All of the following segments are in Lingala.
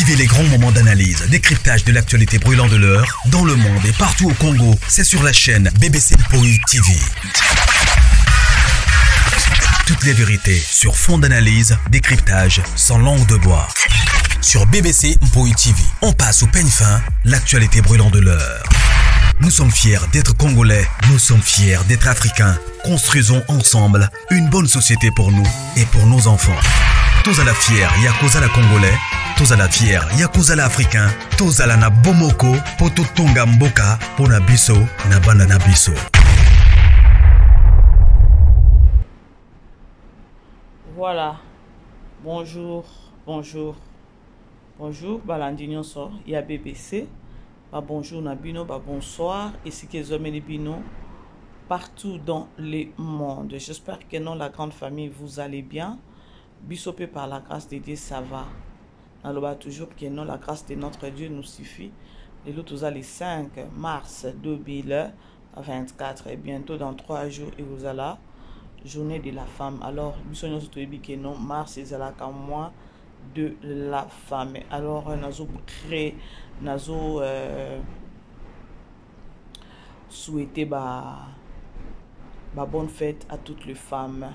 Vivez les grands moments d'analyse, décryptage de l'actualité brûlante de l'heure, dans le monde et partout au Congo. C'est sur la chaîne BBC Mpoï TV. Toutes les vérités sur fond d'analyse, décryptage sans langue de bois. Sur BBC Mpoï TV, on passe au peigne fin l'actualité brûlante de l'heure. Nous sommes fiers d'être Congolais, nous sommes fiers d'être Africains. Construisons ensemble une bonne société pour nous et pour nos enfants. Tous à la fière, Yakozala Congolais. Tous à la fière, Yakozala Africain. Tous à la na Bomoko, Poto Tonga Mboka, Pona Biso, Nabana Nabiso. Voilà. Bonjour, bonjour, bonjour. Balandignon sort, il y a BBC. Bah bonjour Nabino, bah bonsoir. Ici que les Bino partout dans le monde. J'espère que non, la grande famille, vous allez bien. Bissopé par la grâce de Dieu, ça va. Alors toujours que non, la grâce de notre Dieu nous suffit. Les autres, les 5 mars 2024 et bientôt dans 3 jours, et vous allez journée de la femme. Alors, nous sommes que non, mars c'est la mois de la femme. Alors, nous avons créé, nous avons souhaité bonne fête à toutes les femmes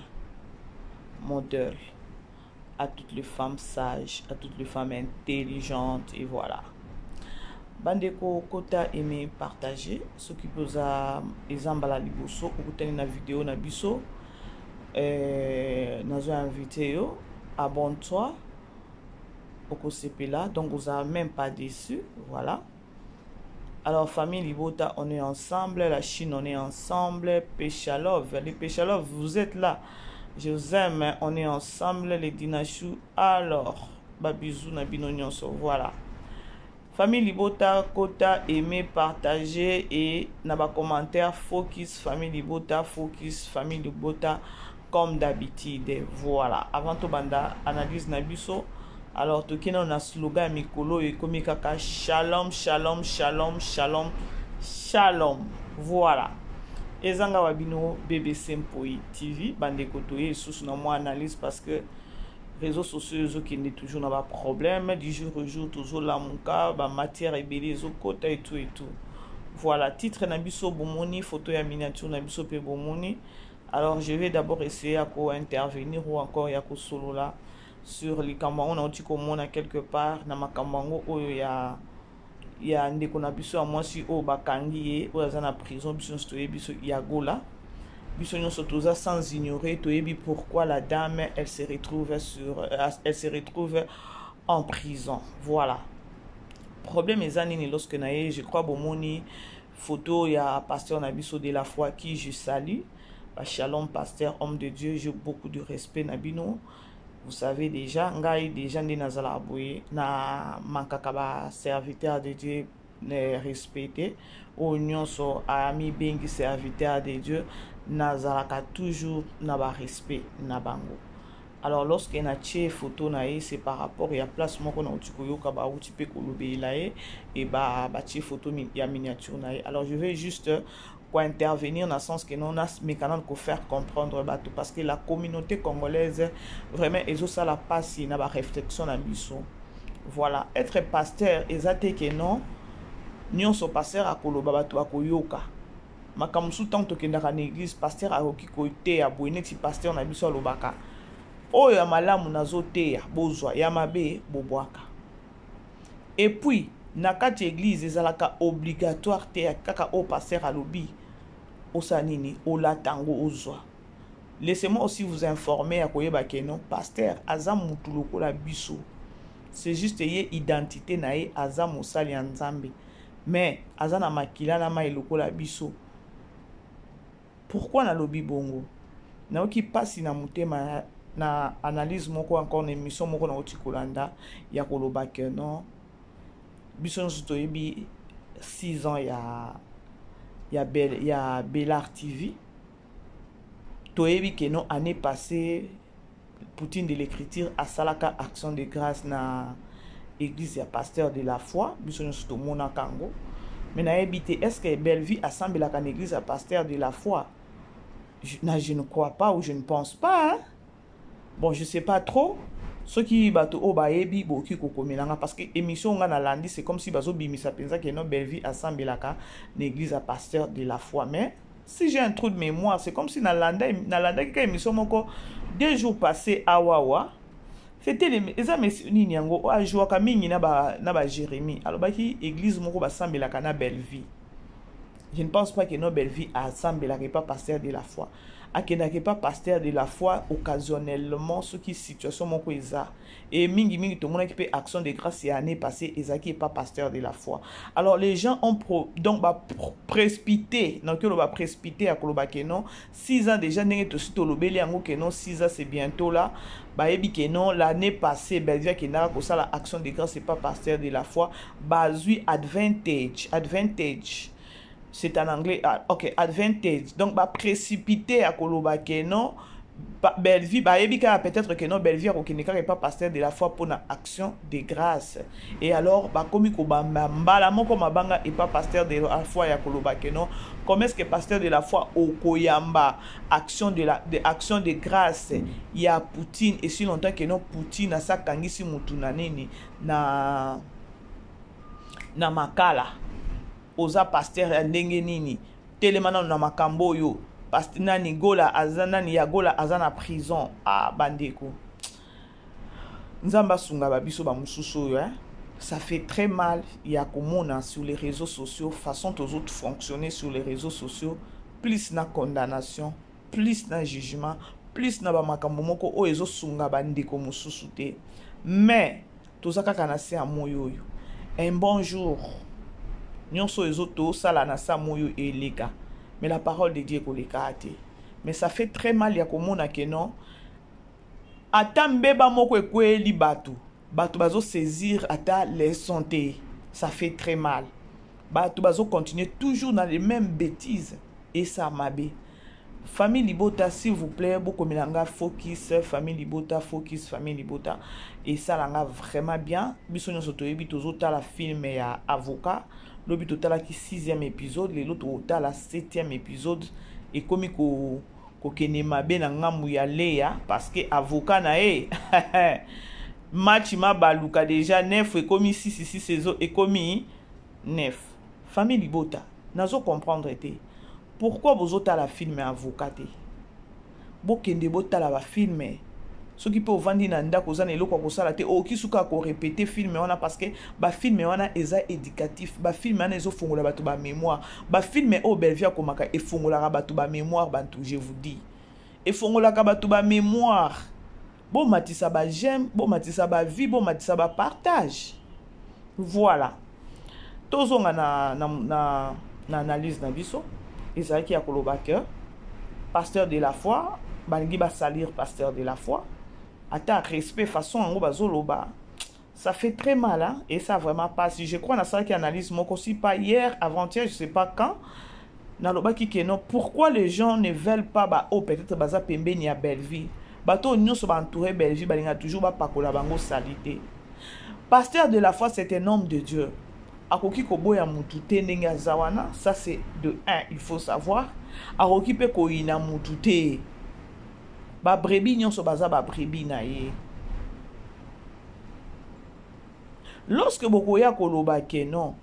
modèles, à toutes les femmes sages, à toutes les femmes intelligentes, et voilà. Bandeko kota aimé partager ce qui vous a exemple la liboso ou tenir la vidéo na biso nous avons invité abonne-toi au CP là, donc vous avez même pas déçu, voilà. Alors famille Libota, on est ensemble, la Chine on est ensemble, Péchalov, les Péchalov vous êtes là, je vous aime, on est ensemble, les Dinachou, alors babizou na binonyonso, voilà. Famille Libota, Kota, aimer, partager et n'a pas commentaire, focus, famille Libota, focus, famille Libota, comme d'habitude, voilà. Avant tout banda, analyse nabiso. Alors, tout qui n'a un slogan mikolo et comme kaka, shalom, shalom, shalom, shalom, shalom, voilà. Et zanga wabino BBC Mpoï TV, bande kotoye, sous na moi analyse parce que réseaux sociaux qui n'est toujours n'a pas problème du jour au jour toujours la monka ba matière et belé zo kota et tout, voilà. Titre nabiso bomoni, photo ya miniature nabiso pe bomoni. Alors je vais d'abord essayer à intervenir ou encore ya ko solo là sur les kambango na oti ko mona quelque part na makambango oyo ya ndeko na biso à moi si o bakangi o za na prison biso stoye biso ya gola. Biso toza sans ignorer pourquoi la dame elle se retrouve en prison, voilà. Problème est anini lorsque nae je crois bomoni photo ya pasteur Nabiso de la foi qui je salue, shalom pasteur homme de Dieu, j'ai beaucoup de respect Nabino, vous savez déjà ngai déjà ndi nazala aboye na mankaka ba serviteur de Dieu respecté au nyonso ami bengi serviteur de Dieu nazalaka toujours na ba respect na bango. Alors lorsque na tché photo nae c'est par rapport ya place moko na utikoyoka ba utipe kolobela et ba tché photo ya miniature nae. Alors je vais juste intervenir dans le sens que non a mécanisme pour faire comprendre bateau parce que la communauté congolaise vraiment ils ça la passe na ba réflexion na biso, voilà. Être pasteur ezate que non nyonso pasteur akoloba bato akoyoka makamusu tant que ndaka na église pasteur akoki kote ya boine si pasteur na biso alobaka oyo ya malamu nazote ya bozwa ya mabe bobwaka. Et puis na kati église ezalaka obligatoire te kaka o pasteur alobi osanini ola tango ozwa. Laissez-moi aussi vous informer à koyeba ke non pasteur aza mutu lokola biso, c'est juste ye identité na ye aza mosali ya Nzambe mais aza na makila na mai lokola biso. Pourquoi na lobi bongo na oki pasi na mutema na analyse moko encore na émission moko na otikolanda ya koloba ke non biso nso yebi 6 ans ya Bellar TV toyebi ke non année passée Poutine de l'écriture à salaka action de grâce na église ya pasteur de la foi biso nso to mona kango mais na ebité est-ce que belle vie assemble la église à pasteur de la foi je ne crois pas ou je ne pense pas hein? Bon je sais pas trop Ce qui bato o baebi boki kokomelanga parce que émission nga na landi c'est comme si bazo bimisa penza que non belle vie assemblaka l'église à pasteur de la foi. Mais si j'ai un trou de mémoire, c'est comme si na landa qui émission moko 2 jours passés à Wawa. C'était les amis nini yango a joué ka mingi na ba Jérémie. Alors ba ki église moko ba assemblaka na belle vie. Je ne pense pas que nos belle vie assemblaka pas pasteur de la foi. Akenake pas pasteur de la foi occasionnellement ce qui situation moko eza et mingi tout le monde qui peut action de grâce et année passée ezaki pas pasteur de la foi. Alors les gens ont donc précipité donc le va précipiter à koloba que non 6 ans déjà ndenge to sito lobeli yango que non 6 ans c'est bientôt là ba ebi que non l'année passée belvia que na ko ça la action de grâce c'est pas pasteur de la foi bazui advantage c'est en anglais, ok, advantage. Donc, bah, précipiter à Koloba non, Belleville, bah, peut-être que non, Belleville, n'est pas pasteur de la foi pour une action de grâce. Et alors, bah, comme il banga et pas pasteur de la foi à Koloba non, comment est-ce que pasteur de la foi au Koyamba, action de grâce, il y a Poutine, et si longtemps que non, Poutine a sa kangisi mutunanini na makala. Oza pasteur ndenge nini telemana na makambo yo pasteur nani gola azana ni ya gola azana prison a bandeko nzamba sunga babiso ba mususu yo ça fait très mal ya komona sur les réseaux sociaux façon aux autres fonctionner sur les réseaux sociaux plus na condamnation plus na jugement plus na ba makambo moko o ezo sunga bandeko mususu te mais tozaka kana se amoyo yo un bon jour nyonso ezoto sala na sa moyo eleka mais la parole de Dieu koleka ate mais ça fait très mal ya komona que non ata mbeba moko ekweli bato bazo saisir ata les santé ça fait très mal bato bazo continuer toujours dans les mêmes bêtises et ça mabe famille Libota s'il vous plaît beaucoup melanga focus famille Libota focus famille Libota et ça langa vraiment bien biso nyonso toyebi tozota la film ya avocat lobi total qui 6e épisode les l'autre total la 7e épisode et comme ko kenema be na ngamu ya Léa parce que avocat na match ma baluka déjà 9 et comme 6 saison et comme 9 famille Libota nazo comprendre été pourquoi vous autres la film avocat bo kende botala ba film ce qui peut vendre na ndako za na eloko ko sala te o kisuka ko répéter film wana parce que ba film wana eza éducatif ba film wana ezo fongola batu ba mémoire ba film o belvia komaka e fongola batu ba mémoire bantu je vous dis e fongola ka batu ba mémoire bo matisa ba j'aime bo matisa ba vie bo matisa ba partage voilà tozonga na analyse na biso ezaki ya koloba que pasteur de la foi balingi ba salir pasteur de la foi ata respect façon ngo bazoloba ça fait très mal hein? Et ça vraiment pas si je crois na ça qui analyse moko aussi pas hier avant-hier je sais pas quand na loba ki non pourquoi les gens ne veulent pas ba oh peut-être baza pembeni ya Belleville bato nyonso ba entourer Belleville balinga toujours ba pakola bango salité pasteur de la foi c'est un homme de Dieu akoki koboya mutu te ndenge azawana ça c'est de 1 il faut savoir akoki pe ko ina mutu te ba brebi nyonso baza ba brebi na ye lorsque bokoya koloba ke non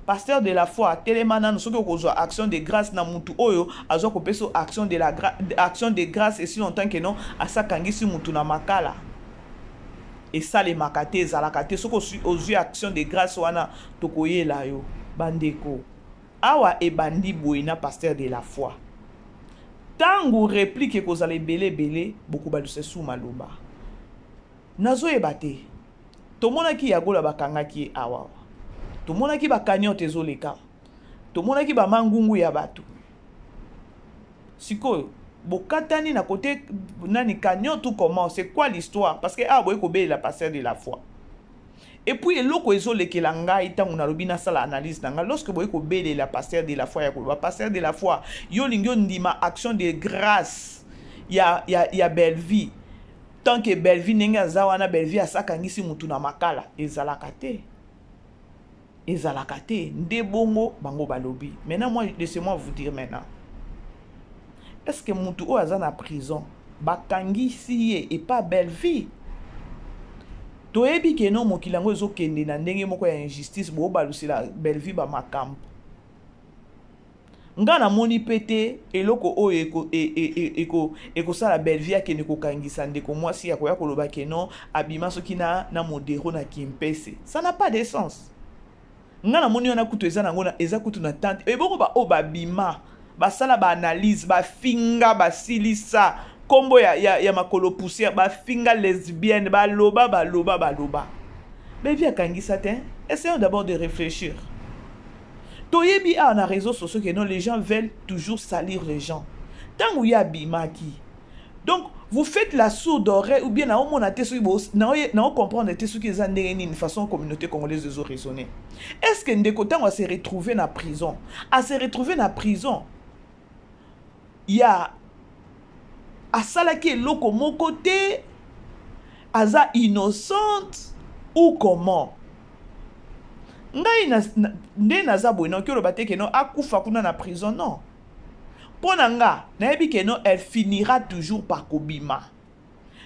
pasteur de la foi telemana no soki okozwa action de grâce na mutu oyo azwa kopeso action de grâce et si longtemps que non asakangisi mutu na makala et ça les makate ezalaka te soki ozwi action de grâce wana tokoyela yo bandeko awa ebandi boye na pasteur de la foi tango réplique kozala belé beaucoup baluse sous maloba nazo ebate tomonaki yagola bakangaki awa tomonaki bakanyote ezoleka tomonaki ba mangungu ya bato sikoyo bokatani na côté nani kanyo tout comment c'est quoi l'histoire parce que boye ko la pasteur de la foi et puis eloko ezolekela ngai tango na lobi na sala analyse nanga lorsque boye ko la pasteur de la foi ya ko pasteur de la foi yo lingyo ndima action de grâce ya Belleville tant que Belleville nenga zawana Belleville asakangisi mutu na makala ezalaka te nde bongo bango balobi maintenant moi laissez-moi vous dire maintenant est-ce que mutu o azana prison bakangisi ye et pas Belleville toyebi ke no mokili yango ezokende na ndenge moko ya injustice bobalusela Bellevue ba makambo nga na moni pete eloko oyo ekosala Bellevue akende kokangisa ndeko mwasi ya koya koloba ke no abima soki na modero na Kimpese. Ça n'a pas de sens. Nga na moni wana kutu eza nango na eza kutu na tante eboko ba o babima basala ba analyse ba finga basilisa kombo ya makolo poussière ba finga lesbienne ba loba. Bellevue akangisa te. Essayons d'abord de réfléchir. Toyebi a na réseaux sociaux que non, les gens veulent toujours salir les gens. Tant où il y a bimaki. Donc, vous faites la sourde oreille ou bien na on a comprendre ce qui est une façon communauté congolaise de raisonner. Est-ce que Ndeko Tant va se retrouver dans la prison? À se retrouver dans la prison, il y a à salaki loko mon côté, aza innocente ou comment? Nde naza boino ki olobate ke no akufa kuna na prison non. Pona nga nayebi ke no elle finira toujours par kobima.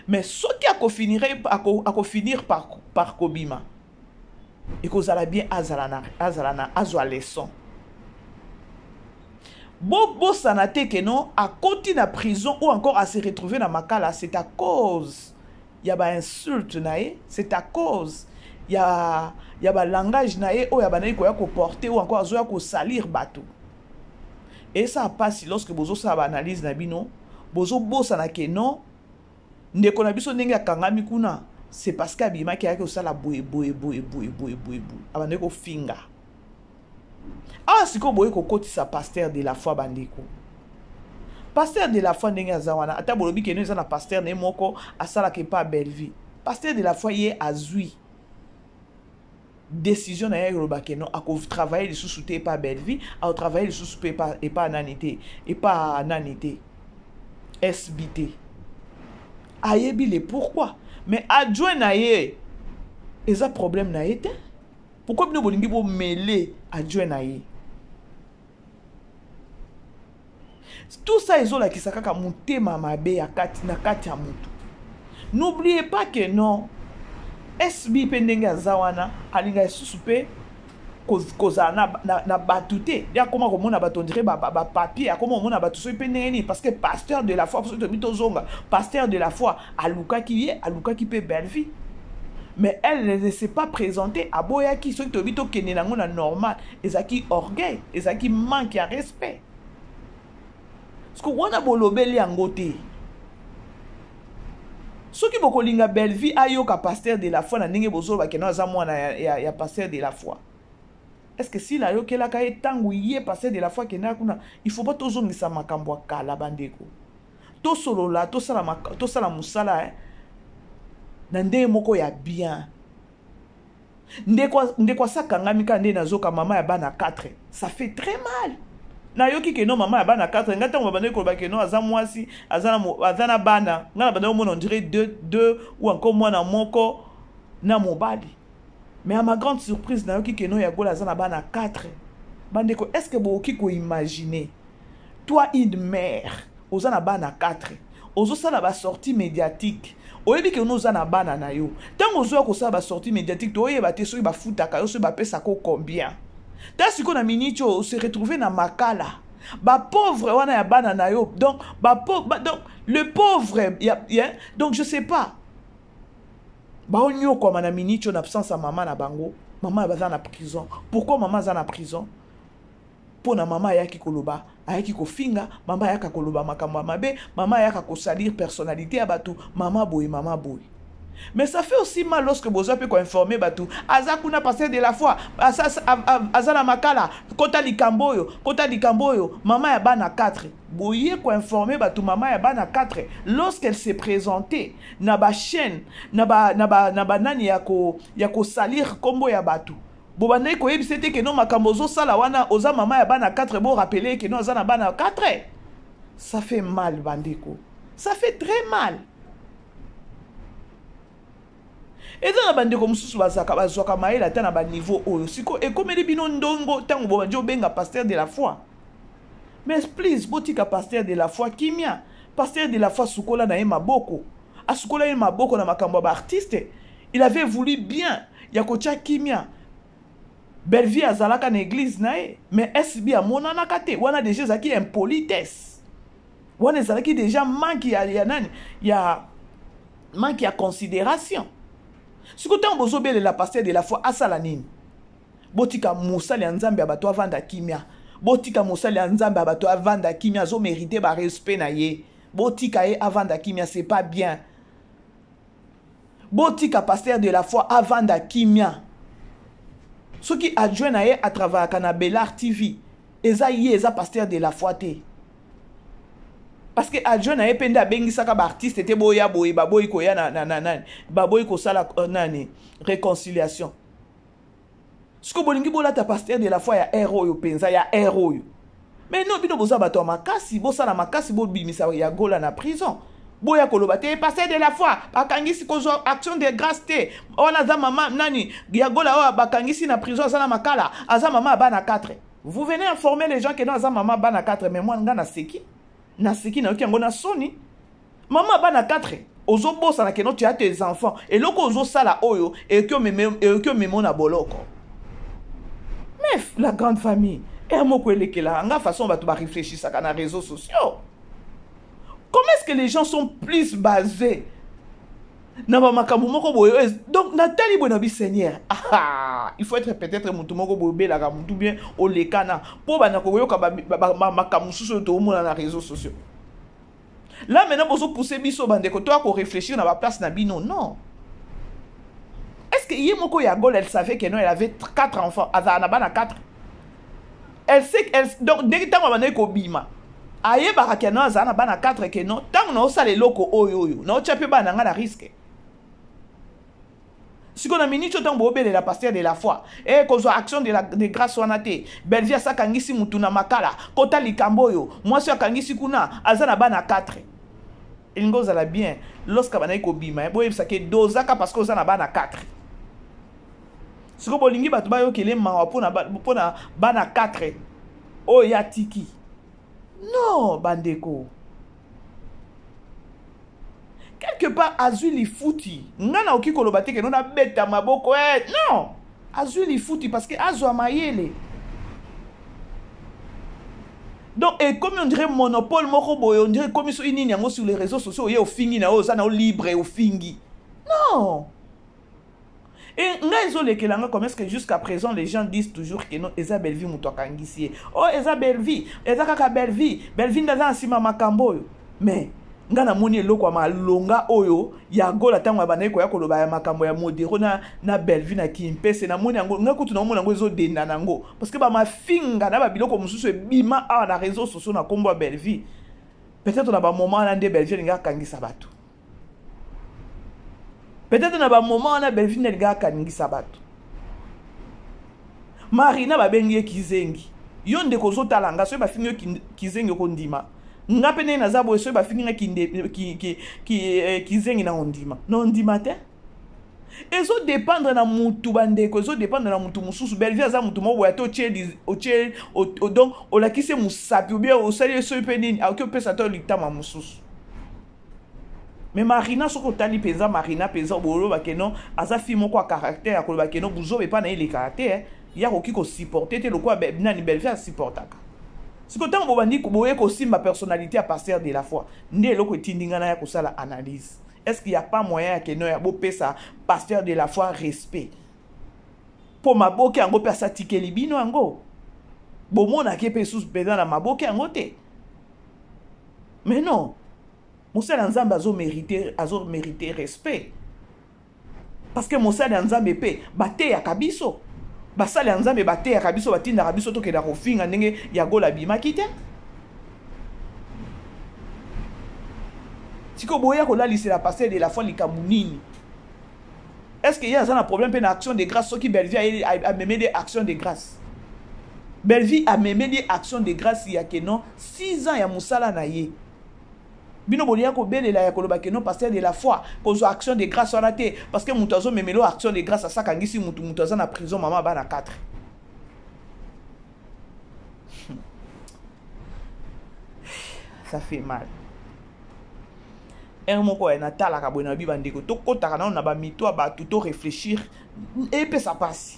Mais soki ako finir par kobima. Ekozala bien azala azwa leçon. Bo sanate ke no a continuer na prison ou encore à se retrouver na makala, c'est à cause ya ba insulte nae, c'est à cause il y a ba langage nae o ya banayi koya ko porter ou encore azoya ko salir bateau. Et ça passe lorsque bozo sa ba analyse na bino bozo bosa na ke non ndeko na biso ndenge akangami kuna c'est parce que abima ki yake osala boye abandeko ko finga. Ah siko boye ko kotisa pasteur de la foi bandeko. Pasteur de la foi ndenge azawana ata bolobi ke no eza na pasteur ne moko asala ke pa Bellevue. Pasteur de la foi ye azui décision na Yoruba que non à travailler les sous-soutés pas Bellevue à travailler les sous-soutés pas et pas nanité SBT ayebi le pourquoi mais adjoint na ye eza problème na été pourquoi bino bolingi bo mêler adjoint na ye tout ça ezola ki sakaka mutema mabe ya kati na kati ya mutu. N'oubliez pas que non SB pendenge azawana alinga susupe koza na batute ya koma komona batondire ba papier akoma komona batuso pendenge ni parce que pasteur de la foi to bitozonga pasteur de la foi aluka ki pe Bellevue mais elle ne s'est pas présentée à boyaki so to bito kene nango na normal ezaki orgueil ezaki manque ya respect parce que wana bolobeli angote soki bokolinga Bellevue ayoka pasteur de la foi na ndenge bozolo bakeno aza mwana ya pasteur de la foi. Est-ce que si la yokela ka etangu ye pasteur de la foi kena kuna il faut pas tozongisa makambo akala bandeko. To solola to sala musala na ndenge moko ya bien. Ndeko sakangami ka ndenge nazoka mama ya bana 4. Ça fait très mal. Na yoki ke no mama ya bana 4 ngata ngo bande ko ba ke no aza mwasi azana bana ngana bande mo on dirait deux ou encore mwana moko na mobali mais à ma grande surprise na yoki ke no ya gola azana bana 4 bande ko est-ce que bo ki ko imaginer toi une mère ozana bana 4 ozo sala ba sortie médiatique oyebi ke no ozana bana na yo tango ozo ko sala ba sortie médiatique to oyeba te so ba futaka yo so ba pesa ko combien. Tant si qu'on a minicho se retrouver dans makala ba pauvre wana ya bana na yo donc donc le pauvre donc je sais pas ba onyo comme na minicho na absence à maman na bango maman ba na prison. Pourquoi maman za na prison? Pour na maman ya ki koloba ayaki ko finga maman ya ka koloba makambo mabe maman ya ka ko salir personnalité ya batu maman boy. Mais ça fait aussi mal lorsque vous avez informé Batou. Azakuna pasteur de la foi. Azana makala. Kota likamboyo. Maman ya bana 4. Boye ko informé Batou. Maman ya bana 4. Lorsqu'elle s'est présentée, na ba chaîne, na ba nani yako salir kombo ya Batou. Bobane ko yebi c'était que non makambozo sala wana oza maman ya bana 4 bo rappeler que non azana bana 4. Ça fait mal bandeko. Ça fait très mal. Et dans la bande comme sous bazwaka maïla ata na ba niveau oyo siko e komeli bino ndongo tango bo banjo benga pasteur de la foi. Mais please botika pasteur de la foi kimia pasteur de la foi sukola na ye maboko asukola ye maboko na makambo ba artiste Il avait voulu bien. Yakocha Kimia. Belle-vie à Zalaka l'église nae. Mais SB à mon anakate. On a déjà qui impolitesse. On a qui déjà manque ya manque à considération. Si vous avez besoin de la pasteur de la foi à Salanine. Botika Moussa le Nzambe abato avanda Kimia. Botika Moussa le Nzambe abato avanda Kimia. Zo mérité ba respect na ye. Botika e avanda Kimia, c'est pas bien. Botika pasteur de la foi avanda Kimia. Ceux qui adjoignent à travers Canabellar TV, eza yé eza pasteur de la foi te. Parce que adjoignent à penda bengi saka ba artiste te boya boy baboy ko ya na baboy ko sala nani réconciliation. Ce que bolingi bola ta pasteur de la foi ya héros yo penza ya héros yo. Mais non bino boza bato makasi bo sala makasi bo bimisa ya gola na prison. Boya kolobate pasteur de la foi bakangisi kozo action de grâce te ona za mama nani ya gola wa bakangisi na prison za na makala aza mama bana 4. Vous venez informer les gens que non aza mama bana 4 mais moi nga na seki na oki yango na soni mama bana 4 ozo bossa na keno tu as tes enfants et loko ozo sala oyo et que memo na boloko. Mais la grande famille et moko elekela nga façon bato ba réfléchir ça na réseaux sociaux. Comment est-ce que les gens sont plus basés? Donc, Nathalie Bonabi Seigneur, il faut être peut-être Moutoumoko Bobé, la Gamoutou bien, au Lekana, pour Banako Makamusu sur tout le monde dans les réseaux sociaux. Là, maintenant, vous poussez Bisso Bandeko, toi, qu'on réfléchit dans la place Nabino, non. Est-ce que Yemoko Yagol, elle savait qu'elle avait 4 enfants, Azanabana 4? Elle sait qu'elle. Donc, dès que tu as Bima. Aye barakeno azana bana 4 ke non tant na osale loko oyo na ochape bana nga na risque. Si qu'on a minute tant bobele la pasteur de la foi et kozo action de grâce wanate Belvia sakangisi mutuna makala kota likamboyo moi si akangisi kuna azana bana 4. Il ngoza la bien lorsque bana ko bima boye sake dozaka parce que ozana bana 4. Si ko bolingi batu bayo kele mawa pona bana 4 o ya tiki. Non, Bandeko. Quelque part, Azuli fouti. Nana oki kolobate que non a beta maboko. Non. Azuli fouti parce que Azwa mayele. Donc, et comme on dirait monopole, on dirait comme sur les réseaux sociaux, il y a au fingi, au libre et au fingi. Non. Et comment est-ce que jusqu'à présent les gens disent toujours que non, Eza Belle-Vie Moutouakangisi. Oh, Eza Belle-Vie, Eza Kaka Belle-Vie, Belle-Vie Ndaza Ansima Makambo. Mais, ngana moni loko ma longa oyo, ya gola tango abane ko ya koloba ya makambo ya modero na Belle-Vie na kimpese na moni yango, ngakutu na moni yango ezo denda nango. Parce que ba ma finga na ba biloko mususu bima a na réseaux sociaux na kombo Belle-Vie. Peut-être na ba moment na nde Belle-Vie nga kangisa bato. Peut-être na ba moment na Belle-Vie na liga kaningi sabato. Marina ba bengi kizengi. Yonde kozo talanga so ba finyo kizengi ko ndima. Nga pene na zabo so ba finyo kizengi na ondima. Na ondima te. Ezo dépendre na mutu bandeko, ezo dépendre na mutu mususu. Belle-Vie aza mutu mo boya to oche donc o la kise musapi ou bien o sali so penini a ke pesa to litama mususu. Mais Marina soko tali peza Marina peza bolo bakeno aza fi moko a caractère ko bakeno buzo be pa na ile caractère ya ko kiko supporter te lokwa nani Belle-Vie supportaka. Siko tango bobandi ko boye ko simba personnalité à partir de la foi. Nde loko tindinga na ya ko sala analyse. Est-ce qu'il y a pas moyen que no ya bo pesa pasteur de la foi respect? Po maboke ango pesa tikeli bino ango. Bo mona ke pesus peza na maboke ango te. Mais non. Moussa Nzambe a mérité respect. Parce que Moussa Nzambe pe bate ya kabiso. Basale Nzambe bate ya kabiso batinda kabiso to ke da kofinga ndenge ya gola bima kite. Siko boya ko la liste la passer de la foi likamunini. Est-ce qu'il y a un problème pe na action de grâce qui Belle-Vie a même des actions de grâce. Belle-Vie a même des actions de grâce il y a que non 6 ans ya Moussa na ye. Bino bolia ko belela ya koloba ke non pasteur de la foi kozo action de grâce wana te parce que mutazo memelo action de grâce à ça kangisi mutazo na prison maman bana 4. Ça fait mal. un moko na tala ka bona biba ndeko to kota kana na ba mito ba tout réfléchir et puis ça passe.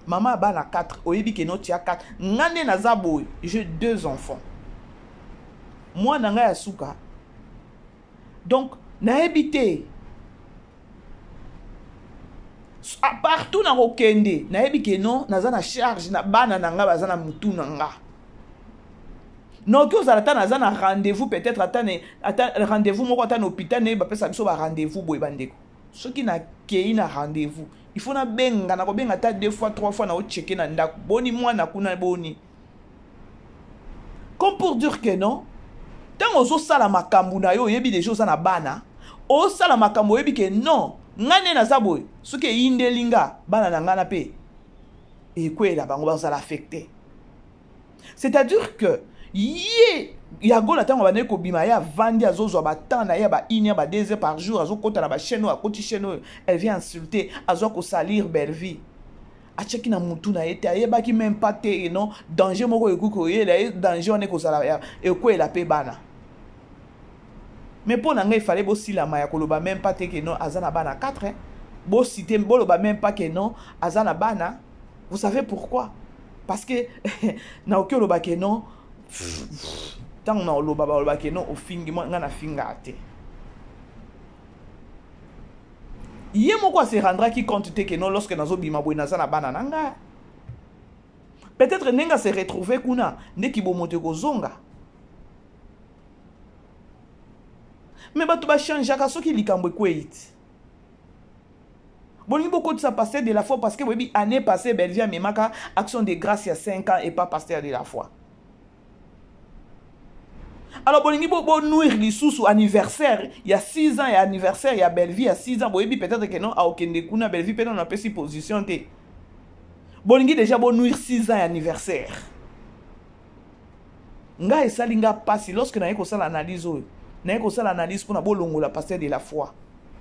Maman ba na 4 oyebi ke no tia 4 ngane na zabo j'ai 2 enfants. Moi na nga ya suka. Donc na habité partout na kokende na yebi ke non naza na charge na bana na nga baza na mutu na nga. Non que vous allez attendre un rendez-vous peut-être attendre rendez-vous moko attendre hôpital ne ba pesa biso ba rendez-vous boy bandeko. Ce qui na kei na rendez-vous il faut na benga na ko benga ta 2 fois 3 fois na o checker na ndako boni mwana kuna boni. Comme pour dire que non tant ozo sala makambu na yo yebi des choses na bana o sala makambu yebi que non ngane na zaboy ce que indelinga bana na ngana pe et quoi là bango ba ça l'affecter. C'est-à-dire que ya gola tango ba neko bima ya vandi azozo ba temps na ya ba inia ba 2 heures par jour azo kota na ba chaîne a koti chaîne elle vient insulter azo ko salir belle vie a cheki na mutu na yete ayeba ki même pas te non danger moko ekuko yela danger on ko sala ya e ko la pe bana mais pour nanga il fallait bo sila ma ya koloba même pas te que non azana bana 4 hein bo cité boloba même pas que non azana bana vous savez pourquoi parce que na okoloba que non tant on a loba ba ke non au fingi mo ngana finga te yé moko se rendra qui compte te que non lorsque nazo bima boy nazana bana nanga peut-être nenga se retrouver kuna ndeki bo mote ko zonga mais ba to ba changer ka soki likambo kweit bon beaucoup de ça passer de la foi parce que oui année passée Belvia memaka action de grâce il y a 5 ans et pas pasteur de la foi. Alors, bon, il faut nourrir les sous anniversaire. Il y a 6 ans, il y a anniversaire, il y a Belleville, il y a 6 ans. Bon, peut-être que non, à aucun kuna Belleville, peut-être on a pas si position. Bon, il déjà bon nourrir 6 ans et anniversaire. Nga et salinga passe lorsque na yeko sala analyse, na yeko sala analyse pour na bolongo la pasteur de la foi.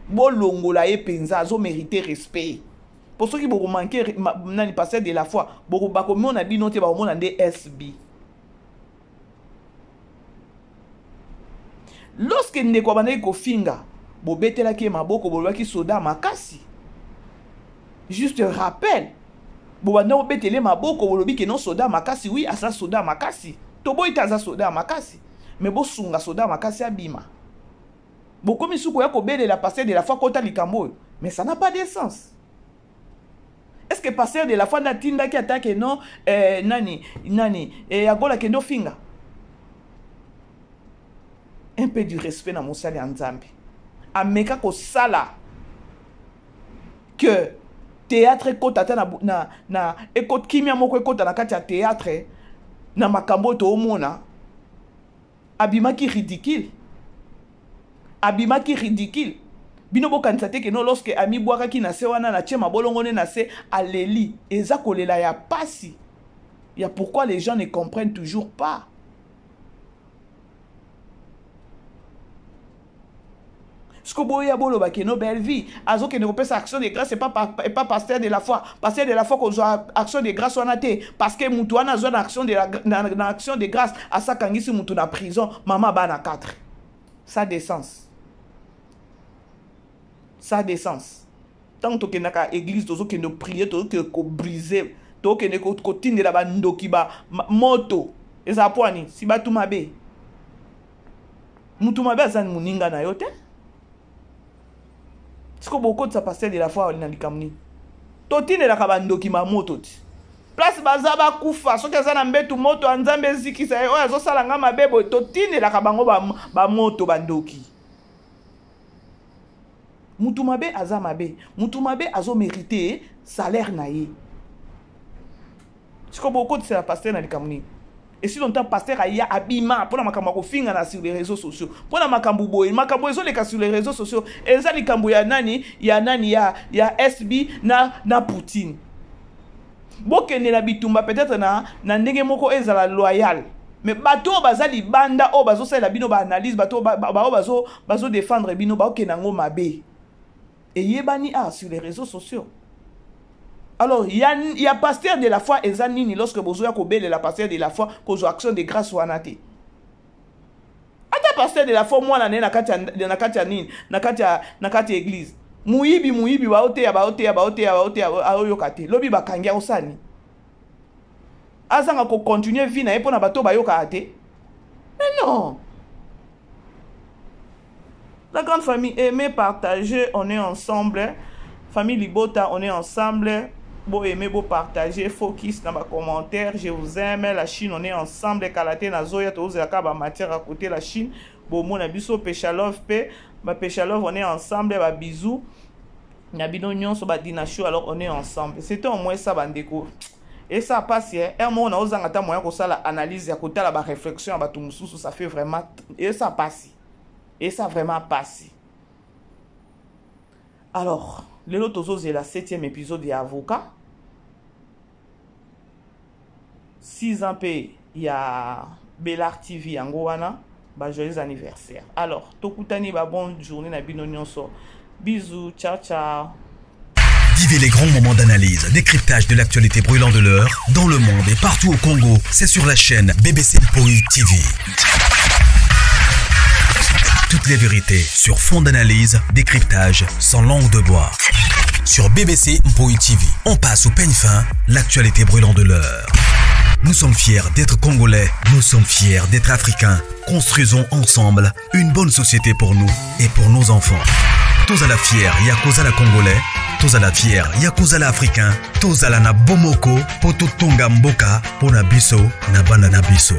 Bolongo la e penza zo mériter respect. Pour ceux qui beaucoup manquer na pasteur de la foi, beaucoup ba comme on a dit noté ba on a des SB. Lorsque ndeko banayi kofinga bobetela ki maboko bolwaki soda makasi juste rappel bobanda bobetele maboko bolobi ke non soda makasi oui asa soda makasi tobo itaza soda makasi mais bo sunga soda makasi abima bokomi suko ya kobelela pasteur de la foi kota likambo mais ça n'a pas de sens. Est-ce que pasteur de la foi natinda ki attaque non nani agola kendo finga un peu du respect dans mon sali en Zambie. Ameka ko sala que théâtre kota na ekot kimia moko ekota na kati ya théâtre na makambo to omona abima ki ridicule. Abima ki ridicule. Bino bo kanisa te que non lorsque ami boaka ki na se wana na chema bolongone na se aleli eza kolela ya pasi. Il y a pourquoi les gens ne comprennent toujours pas. Ce que boya bolo ba keno belle vie azo ke ne kopesa action de grâce et pas pasteur de la foi. Pasteur de la foi ko zo action de grâce wana te parce que mutu wana zo na action de grâce à sa kangisi mutu na prison maman ba na 4. Ça a des sens. Ça a des sens. Tant to ke na ka église to zo ke no prier to ke ko briser to ke ne ko tindela ba ndoki ba moto eza poani si ba tumabe. Mutu mabe azan muninga na yote. Ce que beaucoup de ça pasteur de la foi na likamni totine la kabando ki ma moto ti place bazaba kufa so kaza na mbetu moto anzambe zikisa o azo sala nga mabebo totine la kabango ba moto bandoki mutu mabe azo mériter salaire na ye. Ce que beaucoup de ça pasteur na likamni. Et si longtemps pasteur aya abima pour la makambo ko finga na sur les réseaux sociaux pour la makambo boy makambo ezo leka sur les réseaux sociaux eza likambo ya nani ya SB na Poutine bokende na bitumba peut-être na ndenge moko ezala loyal mais bato bazali banda o bazo sala bino ba analyse bato bazo défendre bino ba okena ngo mabe et yebani sur les réseaux sociaux. Alors, il y a pasteur de la foi et zanini lorsque vous avez la pasteur de la foi, que vous action de grâce ou anate. Ata pasteur de la foi moi na nakati église muyibi baoteya aoyoka te lobi bakangi osani azanga ko continuer vie na ye pona bato bayoka te. Mais non. La grande famille, aimer, partager, on est ensemble. Famille Libota, on est ensemble. Beau aimer, beau partager. Focus dans ma commentaire. Je vous aime. La Chine, on est ensemble. Kalaté, Nazoya, Tozaka, matière à côté la Chine. Beau mon abisso, Péchalov, Péchalov, on est ensemble. Bisous. Nabidonion, Soba Dinacho, alors on est ensemble. C'était au moins ça, Bandeko. Et ça passe, un moment, on a un moyen que ça, l'analyse, à côté, la réflexion, ça fait vraiment. Et ça passe. Et ça vraiment passé. Alors, le lotozo c'est la 7e épisode de Avocat. 6 ans il y a Bellar TV en Goana. Joyeux anniversaire. Alors, Tokutani ba bonne journée na bino nyonso. Bisous, ciao ciao. Vivez les grands moments d'analyse, décryptage de l'actualité brûlante de l'heure, dans le monde et partout au Congo. C'est sur la chaîne BBC Mpoi TV. Toutes les vérités sur fond d'analyse, décryptage sans langue de bois. Sur BBC Mpoi TV, on passe au peigne fin l'actualité brûlante de l'heure. Nous sommes fiers d'être Congolais, nous sommes fiers d'être Africains. Construisons ensemble une bonne société pour nous et pour nos enfants. Tous à la fière, Yakoza la Congolais. Tous à la fière, Yakoza la Africain. Tous à la na Bomoko, Poto Tonga Mboka, Pona Biso, na Banda na Biso.